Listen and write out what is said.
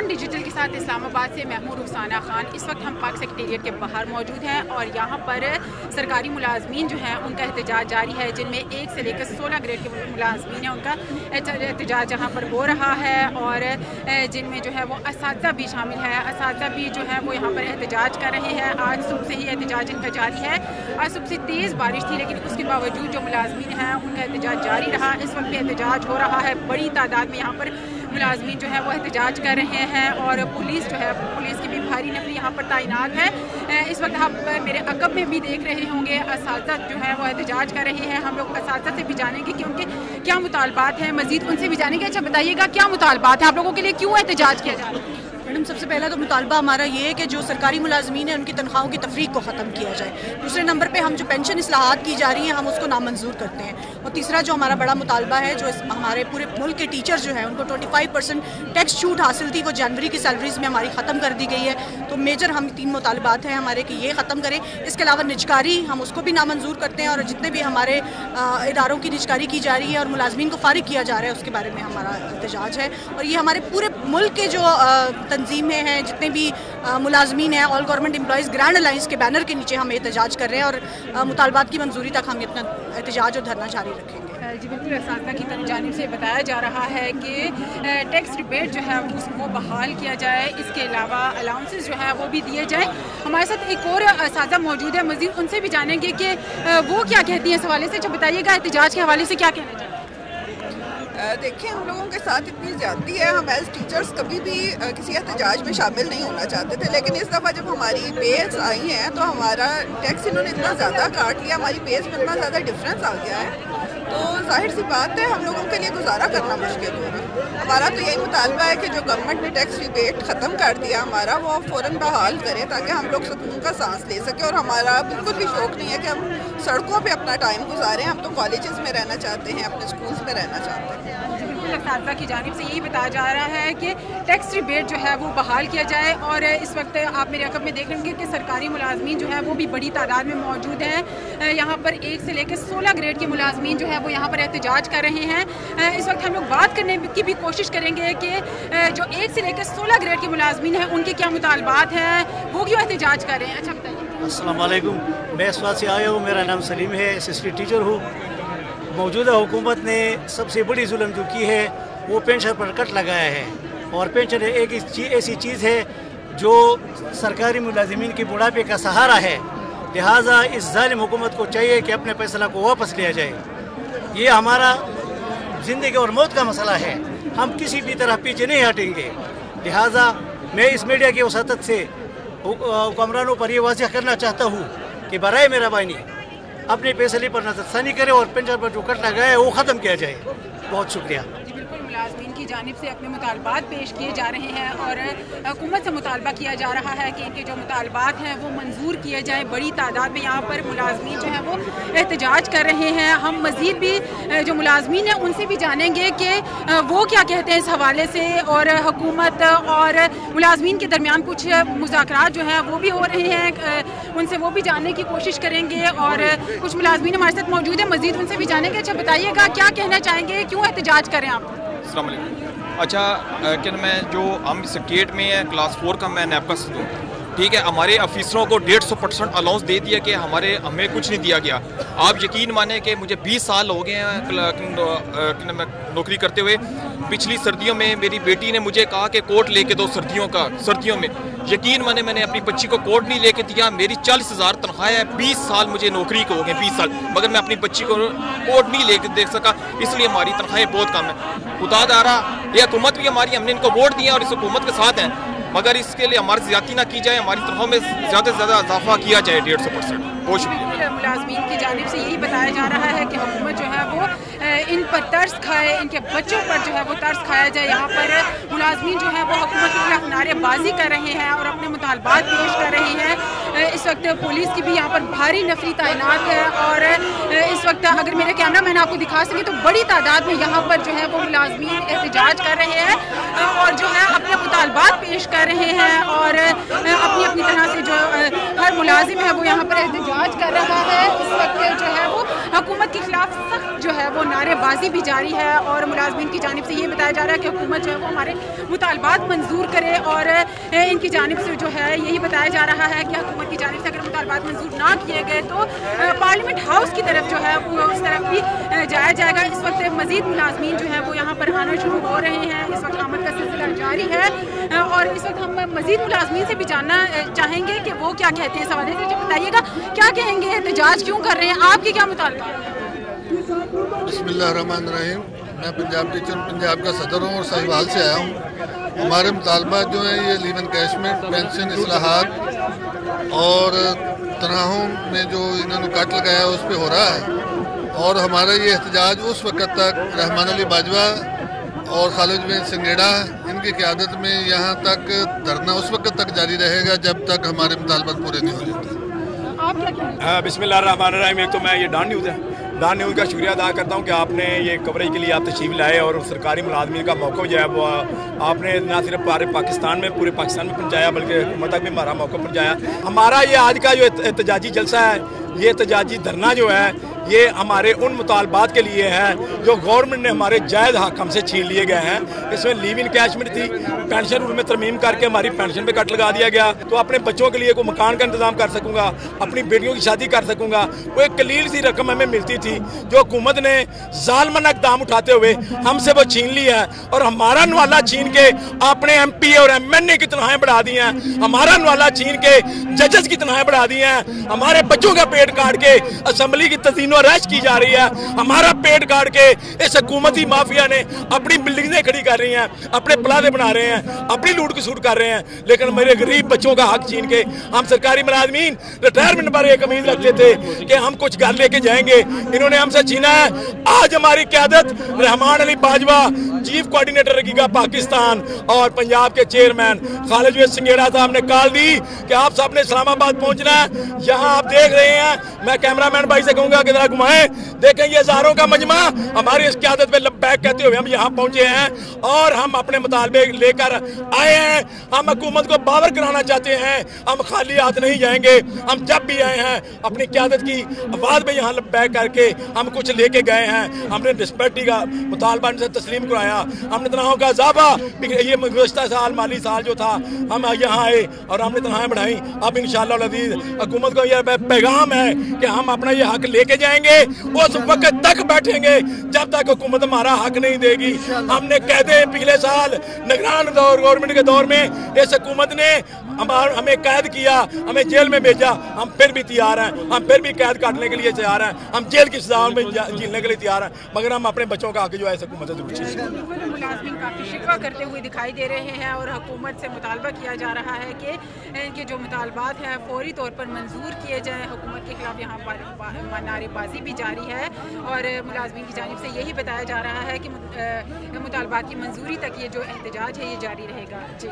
Digital के साथ इस्लामाबाद से मैं हूं रुखसाना खान। इस वक्त हम पाक सेक्रेटेरिएट के बाहर मौजूद हैं और यहाँ पर सरकारी मुलाजमीन जो हैं उनका एहतजाज जारी है, जिनमें 1 से लेकर 16 ग्रेड के मुलाजमीन हैं, उनका एहतजाज यहाँ पर हो रहा है और जिनमें जो है वो असातिज़ा भी शामिल है। असातिज़ा भी जो है वो यहाँ पर एहतजाज कर रहे हैं। आज सुबह से ही एहतजाज इनका जारी है। आज सुबह से तेज़ बारिश थी, लेकिन उसके बावजूद जो मुलाजमीन हैं उनका एहतजाज जारी रहा। इस वक्त भी एहतजाज हो रहा है। बड़ी तादाद में यहाँ पर मुलाजमीन जो है वो एहतजाज कर रहे हैं और पुलिस जो है, पुलिस की भी भारी नफरी यहाँ पर तैनात है। इस वक्त आप मेरे अकब में भी देख रहे होंगे असातिज़ा जो है वो एहतजाज कर रहे हैं। हम लोग असातिज़ा से भी जानेंगे कि उनके क्या मुतालबात हैं, मजीद उनसे भी जानेंगे। अच्छा बताइएगा, क्या मुतालबात हैं आप लोगों के लिए, क्यों एहतजाज किया जा रहा है? मैडम, सबसे पहला तो मुतालबा हमारा ये है कि जो सरकारी मुलाजमीन है उनकी तनख्वाहों की तफरीक को ख़त्म किया जाए। दूसरे नंबर पे हम जो पेंशन इस्लाहात की जा रही हैं हम उसको नामंजूर करते हैं। और तीसरा जो हमारा बड़ा मुतालबा है, जो हमारे पूरे मुल्क के टीचर जो हैं उनको 25% टैक्स छूट हासिल थी, वो जनवरी की सैलरीज में हमारी ख़त्म कर दी गई है। तो मेजर हम 3 मुतालबात हैं हमारे कि ये ख़त्म करें। इसके अलावा निजकारी हम उसको भी नामंजूर करते हैं और जितने भी हमारे इदारों की निजकारी की जा रही है और मुलाजमीन को फारिग किया जा रहा है उसके बारे में हमारा एहतजाज है। और ये हमारे पूरे मुल्क के जो तंजीमें हैं, जितने भी मुलाजमीन हैं, all government employees grand alliance के बैनर के नीचे हम एहतजाज कर रहे हैं और मुतालबात की मंजूरी तक हम अपना एहतजाज और धरना जारी रखेंगे। जी बिल्कुल, असातिज़ा की जानिब से बताया जा रहा है कि टैक्स रिबेट जो है उसको बहाल किया जाए, इसके अलावा अलाउंसेस जो है वो भी दिए जाए। हमारे साथ एक और असातिज़ा मौजूद है, मज़ीद उनसे भी जानेंगे कि वो क्या कहती हैं इस हवाले से। जब बताइएगा एहतजाज के हवाले से क्या कहना चाहिए? देखिए, हम लोगों के साथ इतनी ज़्यादती है। हम एज टीचर्स कभी भी किसी एहतजाज में शामिल नहीं होना चाहते थे, लेकिन इस दफ़ा जब हमारी पेज आई हैं तो हमारा टैक्स इन्होंने इतना ज़्यादा काट लिया, हमारी पेज में इतना ज़्यादा डिफरेंस आ गया है, तो जाहिर सी बात है हम लोगों के लिए गुजारा करना मुश्किल हो रहा है। हमारा तो यही मुतालबा है कि जो गवर्नमेंट ने टैक्स रिबेट ख़त्म कर दिया हमारा, वो फ़ौरन बहाल करे ताकि हम लोग सुकून का सांस ले सकें। और हमारा बिल्कुल भी शौक़ नहीं है कि हम सड़कों पे अपना टाइम गुजारें। हम तो कॉलेजेस में रहना चाहते हैं, अपने स्कूल्स में रहना चाहते हैं। असातिज़ा की जानिब से यही बताया जा रहा है कि टैक्स रिबेट जो है वो बहाल किया जाए। और इस वक्त आप मेरे अकब में देख रहे होंगे कि सरकारी मुलाजमीन जो है वो भी बड़ी तादाद में मौजूद हैं। यहाँ पर 1 से लेकर 16 ग्रेड के मुलाजमीन जो है वो यहाँ पर एहतजाज कर रहे हैं। इस वक्त हम लोग बात करने की भी कोशिश करेंगे कि जो 1 से लेकर 16 ग्रेड के मुलाजमीन हैं उनके क्या मुतालबात हैं, वो क्यों एहतजाज कर रहे हैं। अच्छा बताइए। अस्सलाम वालेकुम, मैं इस बात से आया हूँ, मेरा नाम सलीम है, असिस्टेंट टीचर हूँ। मौजूदा हुकूमत ने सबसे बड़ी जुल्म जो की है वो पेंशन पर कट लगाया है। और पेंशन एक ऐसी चीज़ है जो सरकारी मुलाजिमीन की बुढ़ापे का सहारा है। लिहाजा इस जालिम हुकूमत को चाहिए कि अपने फैसला को वापस लिया जाए। ये हमारा ज़िंदगी और मौत का मसला है, हम किसी भी तरह पीछे नहीं हटेंगे। लिहाजा मैं इस मीडिया की वसातत से हुक्मरानों पर यह वाज़ेह करना चाहता हूँ कि बराए मेहरबानी अपने फैसले पर नज़रसानी करें और पेंशन पर जो कट लगाया है वो ख़त्म किया जाए। बहुत शुक्रिया। मुलाजमीन की जानिब से अपने मुतालबात पेश किए जा रहे हैं और हुकूमत से मुतालबा किया जा रहा है कि इनके जो मुतालबात हैं वो मंजूर किए जाएँ। बड़ी तादाद में यहाँ पर मुलाजमीन जो है वो एहतजाज कर रहे हैं। हम मज़ीद भी जो मुलाजमीन हैं उनसे भी जानेंगे कि वो क्या कहते हैं इस हवाले से। और हुकूमत और मुलाजमीन के दरमियान कुछ मुज़ाकरात जो हैं वो भी हो रहे हैं, उनसे वो भी जानने की कोशिश करेंगे। और कुछ मुलाजमीन हमारे साथ मौजूद है, मज़ीद उनसे भी जानेंगे। अच्छा बताइएगा, क्या कहना चाहेंगे, क्यों एहतजाज करें आप? अस्सलाम वालेकुम। अच्छा, कि मैं जो हम स्टेट में है क्लास 4 का मैं नैब का हूँ, ठीक है। हमारे ऑफिसरों को 150% अलाउंस दे दिया कि हमें कुछ नहीं दिया गया। आप यकीन माने कि मुझे 20 साल हो गए हैं नौकरी करते हुए। पिछली सर्दियों में मेरी बेटी ने मुझे कहा कि कोट लेके दो सर्दियों में। यकीन माने मैंने अपनी बच्ची को कोट नहीं लेके दिया। मेरी 40,000 तनख्वाह है, 20 साल मुझे नौकरी को हो गए, 20 साल, मगर मैं अपनी बच्ची को कोट नहीं लेके दे सका, इसलिए हमारी तनख्वाहें बहुत कम है। खुदा दारा ये हुकूमत भी हमारी, हमने इनको वोट दिया और इस हुकूमत के साथ हैं, मगर इसके लिए हमारी ज़्यादती ना की जाए, हमारी तनख्वाह में ज़्यादा से ज़्यादा इजाफा किया जाए 150%। बहुत शुक्रिया। मुलाजमीन की जानिब से यही बताया जा रहा है कि हुकूमत जो है वो इन पर तर्स खाए, इनके बच्चों पर जो है वो तर्स खाया जाए। यहाँ पर मुलाजमीन जो है वो हुकूमत के खिलाफ नारेबाजी कर रहे हैं और अपने मुतालबात पेश कर रहे हैं। इस वक्त पुलिस की भी यहाँ पर भारी नफरी तैनात है और इस वक्त अगर मेरे कैमरा मैन आपको दिखा सके तो बड़ी तादाद में यहाँ पर जो है वो मुलाजमीन एहतजाज कर रहे हैं और जो है अपने मुतालबात पेश कर रहे हैं और अपनी अपनी तरह से जो हर मुलाजिम है वो यहाँ पर एहतजाज कर रहा है। इस वक्त जो है वो हुकूमत के खिलाफ सख्त जो है वो नारेबाजी भी जारी है और मुलाजमीन की जानिब से ये बताया जा रहा है कि हुकूमत जो है वो हमारे मुतालबात मंजूर करे और इनकी जानिब से जो है यही बताया जा रहा है कि हुकूमत की जानिब से अगर मुतालबात मंजूर ना किए गए तो पार्लियामेंट हाउस की तरफ जो है वो उस तरफ भी जाया जाएगा। इस वक्त मजीद मुलाजमीन जो है वो यहाँ पर आना शुरू हो रहे हैं। इस वक्त आमद का सिलसिला जारी है और इस वक्त हम मजीद मुलाजमीन से भी जानना चाहेंगे कि वो क्या कहते हैं इस हवाले से। बताइएगा क्या कहेंगे, एहतजाज क्यों कर रहे हैं, आपकी क्या मुतालबा है? बिस्मिल्लाहिर्रहमानिर्रहीम। मैं पंजाब टीचर पंजाब का सदर हूँ और साहिवाल से आया हूँ। हमारे मुतालबा जो है ये लीव एनकैशमेंट, पेंशन इस्लाहात और तनख्वाहों में जो इन्होंने कट लगाया उस पर हो रहा है और हमारा ये एहतजाज उस वक़्त तक रहमान अली बाजवा और खालिद बिन संगेड़ा इनकी क़यादत में यहाँ तक धरना उस वक़्त तक जारी रहेगा जब तक हमारे मुतालबात पूरे नहीं हो जाते। बिस्मिल्लाहिर्रहमानिर्रहीम। एक तो मैं ये डॉन न्यूज़ का शुक्रिया अदा करता हूँ कि आपने ये कवरेज के लिए आप तशरीफ़ लाए और सरकारी मुलाजमीन का मौका जो है वो आपने ना सिर्फ पूरे पाकिस्तान में पहुँचाया बल्कि हुकूमत तक भी हमारा मौका पहुँचाया। हमारा ये आज का जो एहतजाजी जलसा है, ये एहतजाजी धरना जो है ये हमारे उन मुतालबात के लिए है जो गवर्नमेंट ने हमारे जायज़ हक़ हमसे छीन लिए गए हैं। इसमें लीव इनकैशमेंट थी, पेंशन रूल में तरमीम करके हमारी पेंशन पे कट लगा दिया गया तो अपने बच्चों के लिए कोई मकान का इंतजाम कर सकूँगा, अपनी बेटियों की शादी कर सकूँगा। वो एक कलील सी रकम हमें मिलती थी जो हुकूमत ने ज़ालिमाना इक़दाम उठाते हुए हमसे वो छीन ली है और हमारा नवाला छीन के अपने MP और MNA की तनख्वाहें बढ़ा दी हैं, हमारा नवाला छीन के जजेस की तनख्वाहें बढ़ा दी हैं, हमारे बच्चों का पेट काट के असम्बली की तज़ीन रश की जा रही है, हमारा पेट काट के इस हुकूमती माफिया ने अपनी बिल्डिंगें खड़ी कर रही हैं, अपने प्लाजे बना रहे हैं, अपनी लूट खसूट कर रहे हैं। लेकिन मेरे गरीब बच्चों का हक छीन के हम सरकारी मुलाजमीन रिटायरमेंट पर एक उम्मीद रखते थे कि हम कुछ घर लेके जाएंगे, इन्होंने हमसे छीना है। आज हमारी क़यादत रहमान अली बाजवा चीफ कोऑर्डिनेटर रखिएगा पाकिस्तान और पंजाब के चेयरमैन खालिद बिन संगेड़ा साहब ने कॉल दी कि आप सब ने इस्लामाबाद पहुंचना है। यहाँ आप देख रहे हैं, मैं कैमरामैन भाई से कहूंगा कि जरा घुमाएं, देखें ये हजारों का मजमा हमारी इस क़यादत पे लब्बैक कहते हुए हम यहाँ पहुंचे हैं और हम अपने मुतालबे लेकर आए हैं। हम हुकूमत को बावर कराना चाहते हैं, हम खाली हाथ नहीं जाएंगे। हम जब भी आए हैं अपनी क़यादत की आवाज़ में यहाँ लब्बैक करके हम कुछ लेके गए हैं। हमने डिस्पैरिटी का मुतालबा से तस्लीम कराया, हमने तनख्वाहों का इजाफा, ये गुज़श्ता साल माली साल जो था हम यहाँ आए और हमने तनख्वाहें बढ़ाई। अब इंशाअल्लाह अज़ीज़ हुकूमत को यह पैगाम है कि हम अपना ये हक लेके जाएंगे, उस वक्त तक बैठेंगे जब तक हुकूमत हमारा हक नहीं देगी। हमने कहते हैं पिछले साल निगरान गवर्नमेंट के दौर में इस हुकूमत ने हमें कैद किया, हमें जेल में भेजा, हम फिर भी तैयार हैं, हम फिर भी कैद काटने के लिए तैयार हैं, हम जेल की सजा में जीने के लिए तैयार हैं, मगर हम अपने बच्चों का हक जो है इस हुकूमत से मुलाजमीन काफ़ी शिकवा करते हुए दिखाई दे रहे हैं और हुकूमत से मुतालबा किया जा रहा है कि इनके जो मुतालबात हैं फौरी तौर पर मंजूर किए जाएँ। हुकूमत के खिलाफ यहाँ पर नारेबाजी भी जारी है और मुलाजमीन की जानिब से यही बताया जा रहा है कि मुतालबात की मंजूरी तक ये जो एहतजाज है ये जारी रहेगा। जी।